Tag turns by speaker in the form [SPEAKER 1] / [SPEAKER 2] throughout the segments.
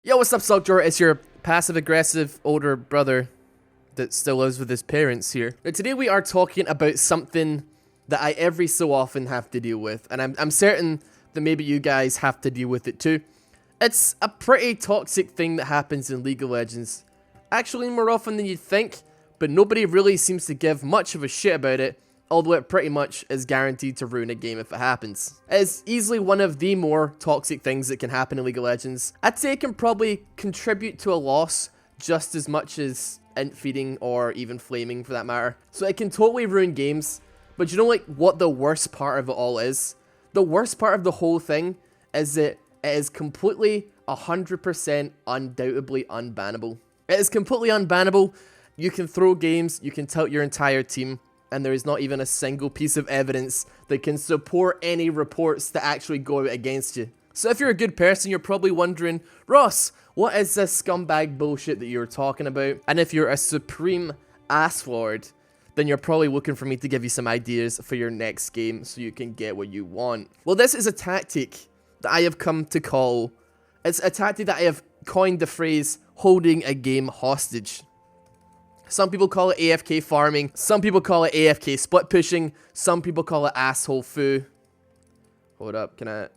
[SPEAKER 1] Yo, what's up, Soldier? It's your passive-aggressive older brother that still lives with his parents here. Now, today we are talking about something that I every so often have to deal with, and I'm certain that maybe you guys have to deal with it too. It's a pretty toxic thing that happens in League of Legends. Actually, more often than you'd think, but nobody really seems to give much of a shit about it, although it pretty much is guaranteed to ruin a game if it happens. It is easily one of the more toxic things that can happen in League of Legends. I'd say it can probably contribute to a loss just as much as int feeding or even flaming for that matter. So it can totally ruin games, but you know like what the worst part of it all is? The worst part of the whole thing is that it is completely 100% undoubtedly unbannable. It is completely unbannable. You can throw games, you can tilt your entire team, and there is not even a single piece of evidence that can support any reports that actually go out against you. So if you're a good person, you're probably wondering, Ross, what is this scumbag bullshit that you're talking about? And if you're a supreme asslord, then you're probably looking for me to give you some ideas for your next game so you can get what you want. Well, this is a tactic that I have come to call, it's a tactic that I have coined the phrase, holding a game hostage. Some people call it AFK farming, some people call it AFK split pushing, some people call it asshole foo. Hold up, can I...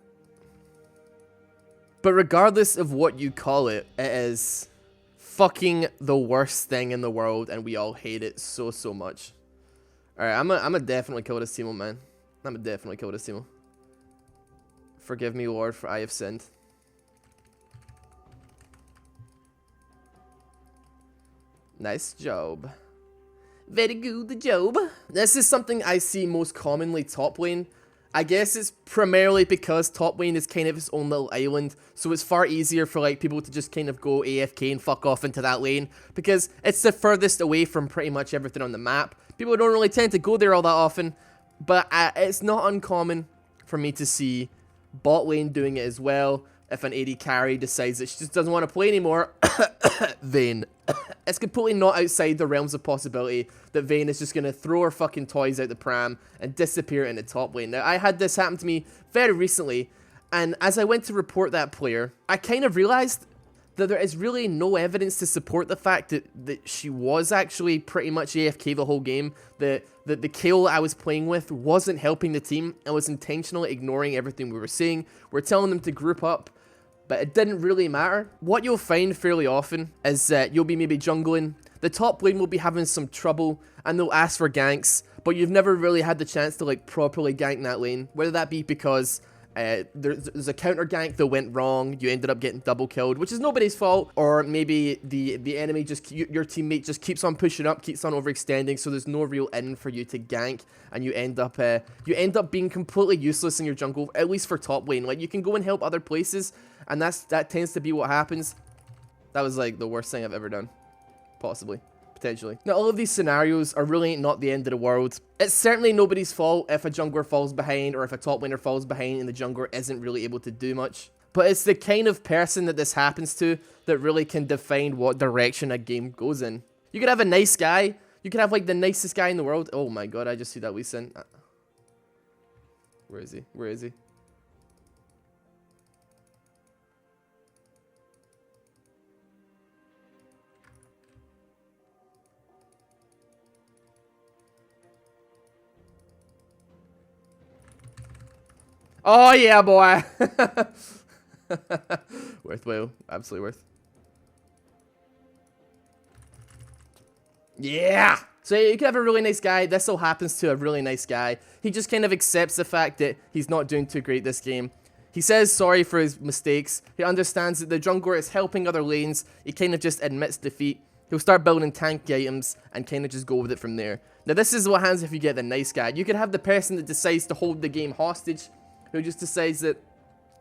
[SPEAKER 1] But regardless of what you call it, it is fucking the worst thing in the world and we all hate it so much. Alright, I'm gonna definitely kill this Teemo, man. I'm gonna definitely kill this Teemo. Forgive me, Lord, for I have sinned. Nice job. Very good job. This is something I see most commonly top lane. I guess it's primarily because top lane is kind of its own little island, so it's far easier for like people to just kind of go AFK and fuck off into that lane, because it's the furthest away from pretty much everything on the map. People don't really tend to go there all that often, but it's not uncommon for me to see bot lane doing it as well. If an AD carry decides that she just doesn't want to play anymore, Vayne. It's completely not outside the realms of possibility that Vayne is just going to throw her fucking toys out the pram and disappear in the top lane. Now, I had this happen to me very recently, and as I went to report that player, I kind of realized that there is really no evidence to support the fact that she was actually pretty much AFK the whole game, that the kill I was playing with wasn't helping the team and was intentionally ignoring everything we were seeing. We're telling them to group up, but it didn't really matter. What you'll find fairly often is that you'll be maybe jungling, the top lane will be having some trouble, and they'll ask for ganks, but you've never really had the chance to like properly gank that lane, whether that be because there's a counter gank that went wrong, you ended up getting double killed, which is nobody's fault, or maybe the enemy just, your teammate just keeps on pushing up, keeps on overextending, so there's no real in for you to gank, and you end up being completely useless in your jungle, at least for top lane. Like, you can go and help other places, and that tends to be what happens. That was like the worst thing I've ever done, possibly. Potentially. Now, all of these scenarios are really not the end of the world. It's certainly nobody's fault if a jungler falls behind or if a top laner falls behind and the jungler isn't really able to do much. But it's the kind of person that this happens to that really can define what direction a game goes in. You could have a nice guy. You could have like the nicest guy in the world. Oh my god, I just see that Lee Sin. Where is he? Where is he? Oh yeah, boy. Worth, Will. Absolutely worth. Yeah. So you can have a really nice guy. This all happens to a really nice guy. He just kind of accepts the fact that he's not doing too great this game. He says sorry for his mistakes. He understands that the jungler is helping other lanes. He kind of just admits defeat. He'll start building tanky items and kind of just go with it from there. Now, this is what happens if you get the nice guy. You could have the person that decides to hold the game hostage, who just decides that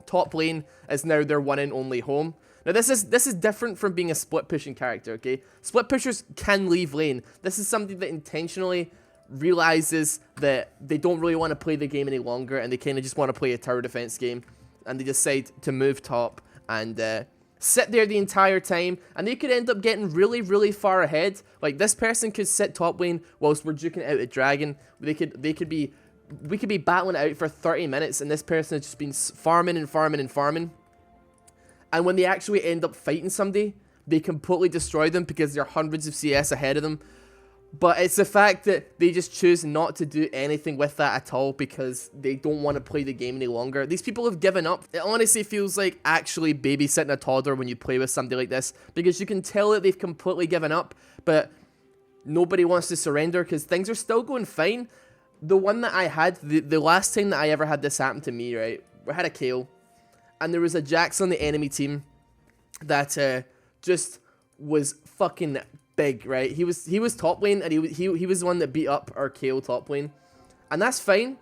[SPEAKER 1] top lane is now their one and only home. Now, this is different from being a split pushing character, okay? Split pushers can leave lane. This is something that intentionally realizes that they don't really want to play the game any longer and they kind of just want to play a tower defense game, and they decide to move top and sit there the entire time, and they could end up getting really far ahead. Like, this person could sit top lane whilst we're duking out a dragon. We could be battling it out for 30 minutes, and this person has just been farming and farming and farming. And when they actually end up fighting somebody, they completely destroy them because they're hundreds of CS ahead of them. But it's the fact that they just choose not to do anything with that at all because they don't want to play the game any longer. These people have given up. It honestly feels like actually babysitting a toddler when you play with somebody like this, because you can tell that they've completely given up, but nobody wants to surrender because things are still going fine. The one that I had, the last time that I ever had this happen to me, right, we had a Kayle, and there was a Jax on the enemy team that just was fucking big, right? He was top lane, and he was the one that beat up our Kayle top lane, and that's fine.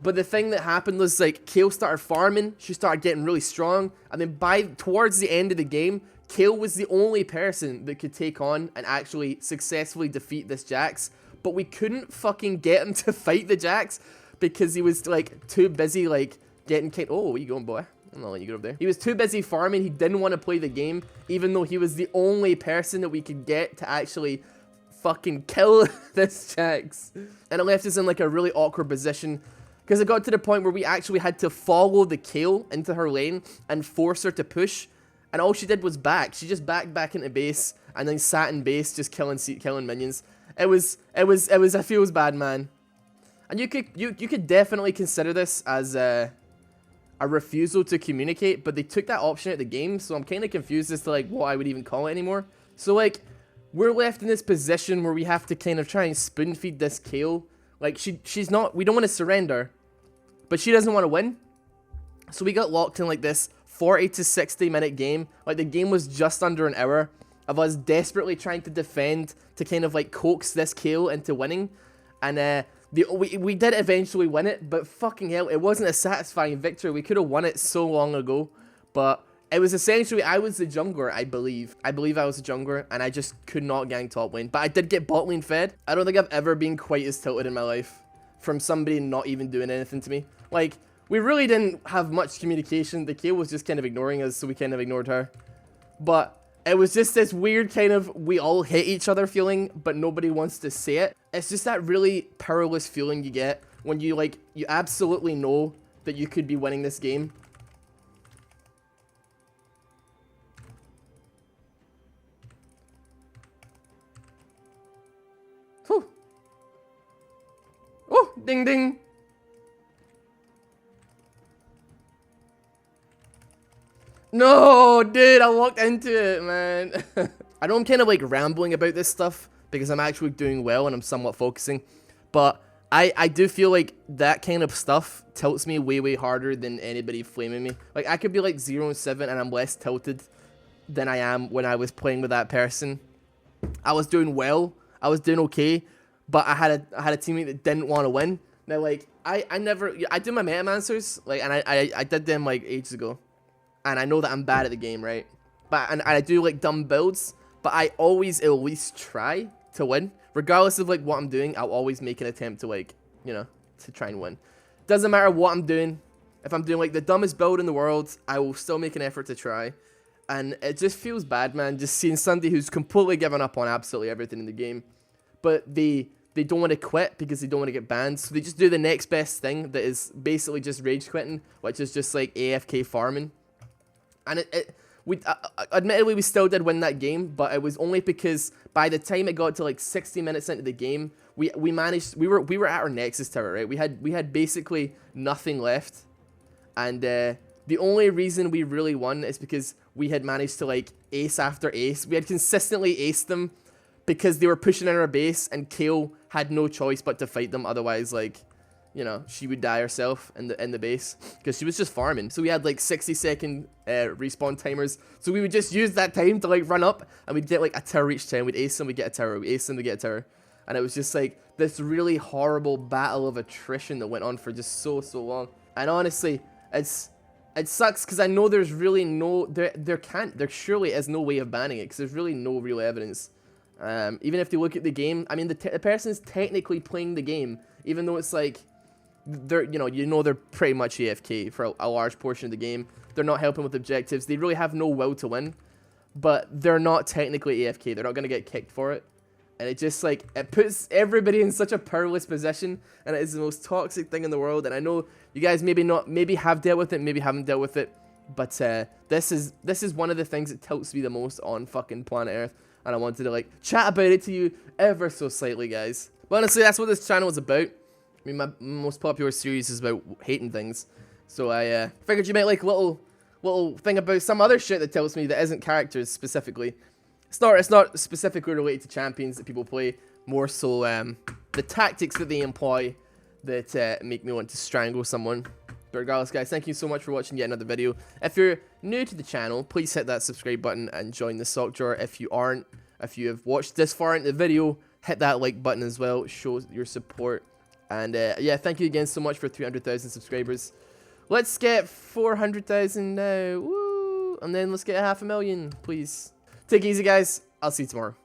[SPEAKER 1] But the thing that happened was, like, Kayle started farming, she started getting really strong, and then towards the end of the game, Kayle was the only person that could take on and actually successfully defeat this Jax, but we couldn't fucking get him to fight the Jax because he was, like, too busy, like, getting oh, where you going, boy? I'm not letting you get up there. He was too busy farming. He didn't want to play the game, even though he was the only person that we could get to actually fucking kill this Jax. And it left us in like a really awkward position because it got to the point where we actually had to follow the Kayle into her lane and force her to push. And all she did was back. She just back into base and then sat in base just killing minions. It feels bad, man. And you could definitely consider this as a refusal to communicate, but they took that option at the game, so I'm kind of confused as to like what I would even call it anymore. So like, we're left in this position where we have to kind of try and spoon feed this Kayle. Like she's not, we don't want to surrender, but she doesn't want to win. So we got locked in like this 40 to 60 minute game. Like the game was just under an hour of us desperately trying to defend to kind of like coax this Kayle into winning, and we did eventually win it, but fucking hell, it wasn't a satisfying victory. We could have won it so long ago, but it was essentially, I was the jungler, I believe. I believe I was the jungler, and I just could not gank top lane. But I did get bot lane fed. I don't think I've ever been quite as tilted in my life from somebody not even doing anything to me. Like, we really didn't have much communication. The Kayle was just kind of ignoring us, so we kind of ignored her. But it was just this weird kind of we all hate each other feeling, but nobody wants to say it. It's just that really powerless feeling you get when you absolutely know that you could be winning this game. Whew. Oh, ding ding. No, dude, I walked into it, man. I know I'm kind of like rambling about this stuff because I'm actually doing well and I'm somewhat focusing, but I do feel like that kind of stuff tilts me way harder than anybody flaming me. Like, I could be like 0-7 and I'm less tilted than I am when I was playing with that person. I was doing well, I was doing okay, but I had a teammate that didn't want to win. Now, like, I do my Metamancers, like, and I did them like ages ago. And I know that I'm bad at the game, right? And I do like dumb builds, but I always at least try to win. Regardless of like what I'm doing, I'll always make an attempt to like, you know, to try and win. Doesn't matter what I'm doing. If I'm doing like the dumbest build in the world, I will still make an effort to try. And it just feels bad, man, just seeing somebody who's completely given up on absolutely everything in the game. But they don't want to quit because they don't want to get banned. So they just do the next best thing that is basically just rage quitting, which is just like AFK farming. And admittedly, we still did win that game, but it was only because by the time it got to like 60 minutes into the game, we were at our Nexus tower, right? We had basically nothing left, and the only reason we really won is because we had managed to like ace after ace. We had consistently aced them because they were pushing in our base, and Kayle had no choice but to fight them. Otherwise, like, you know, she would die herself in the base because she was just farming. So we had like 60-second respawn timers. So we would just use that time to like run up, and we'd get like a tower each time. We'd ace them, we'd get a tower. We ace them, we get a tower. And it was just like this really horrible battle of attrition that went on for just so long. And honestly, it sucks because I know there's really no, there surely is no way of banning it because there's really no real evidence. Even if they look at the game, I mean, the person's technically playing the game, even though it's like, they're pretty much AFK for a large portion of the game. They're not helping with objectives. They really have no will to win, but they're not technically AFK. They're not going to get kicked for it. And it just like, it puts everybody in such a powerless position, and it is the most toxic thing in the world. And I know you guys maybe have dealt with it, maybe haven't dealt with it, But this is one of the things that tilts me the most on fucking planet Earth, and I wanted to like chat about it to you ever so slightly, guys. But honestly, that's what this channel is about. I mean, my most popular series is about hating things, so I figured you might like a little thing about some other shit that tilts me that isn't characters specifically. It's not specifically related to champions that people play, more so the tactics that they employ that make me want to strangle someone. But regardless, guys, thank you so much for watching yet another video. If you're new to the channel, please hit that subscribe button and join the sock drawer. If you aren't, if you have watched this far into the video, hit that like button as well. Show your support. And yeah, thank you again so much for 300,000 subscribers. Let's get 400,000 now. Woo! And then let's get 500,000, please. Take it easy, guys. I'll see you tomorrow.